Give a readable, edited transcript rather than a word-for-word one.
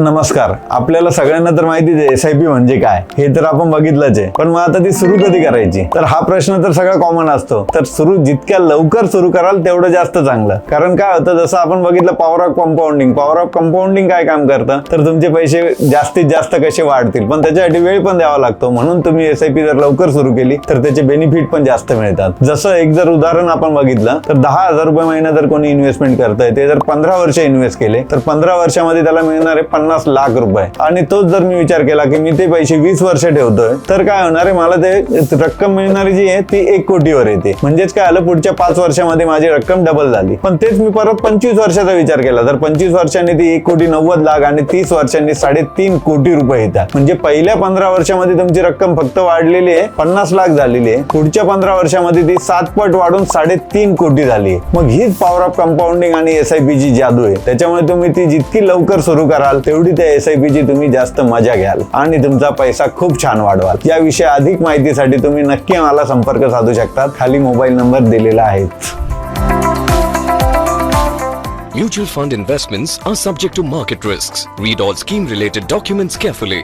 नमस्कार. आपल्याला सगळ्यांना तर माहितीच आहे SIP म्हणजे काय, हे तर आपण बघितलंच आहे. पण मग आता ती सुरू कधी करायची, तर हा प्रश्न तर सगळा कॉमन असतो. तर सुरू जितक्या लवकर सुरू कराल तेवढं जास्त चांगलं. कारण काय होतं, जसं आपण बघितलं power of compounding. Power of compounding काय काम करतं, तर तुमचे पैसे जास्तीत जास्त कसे वाढतील, पण त्याच्यासाठी वेळ पण द्यावा लागतो. म्हणून तुम्ही SIP जर लवकर सुरू केली तर त्याचे बेनिफिट पण जास्त मिळतात. जसं एक जर उदाहरण आपण बघितलं तर 10,000 रुपये महिना जर कोणी इन्व्हेस्टमेंट करतंय, ते जर 15 वर्ष इन्व्हेस्ट केले तर 15 वर्षामध्ये त्याला मिळणार आहे 50 लाख रुपये. आणि तोच जर मी विचार केला की मी ते पैसे 20 वर्ष ठेवतोय, तर काय होणार आहे, मला ते रक्कम मिळणारी जी आहे ती 1 कोटीवर येते. म्हणजेच काय आलं, पुढच्या 5 वर्षामध्ये माझी रक्कम डबल झाली. पण तेच मी परत 25 वर्षाचा विचार केला तर 25 वर्षांनी ती 1,90,00,000 आणि 30 वर्षांनी 3.5 कोटी रुपये येतात. म्हणजे पहिल्या 15 वर्षामध्ये तुमची रक्कम फक्त वाढलेली आहे 50 लाख झालेली आहे. पुढच्या 15 वर्षामध्ये ती 7 पट वाढून 3.5 कोटी झाली आहे. मग हीच पॉवर ऑफ कंपाऊंडिंग आणि SIP ची जादू आहे. त्याच्यामुळे तुम्ही ती जितकी लवकर सुरू कराल तेवढी त्या SIP ची तुम्ही जास्त मजा घ्याल आणि तुमचा पैसा खूप छान वाढवाल. याविषयी अधिक माहितीसाठी तुम्ही नक्की मला संपर्क साधू शकता. खाली मोबाईल नंबर दिलेला आहे. Mutual fund investments are subject to market risks. Read all scheme related documents carefully.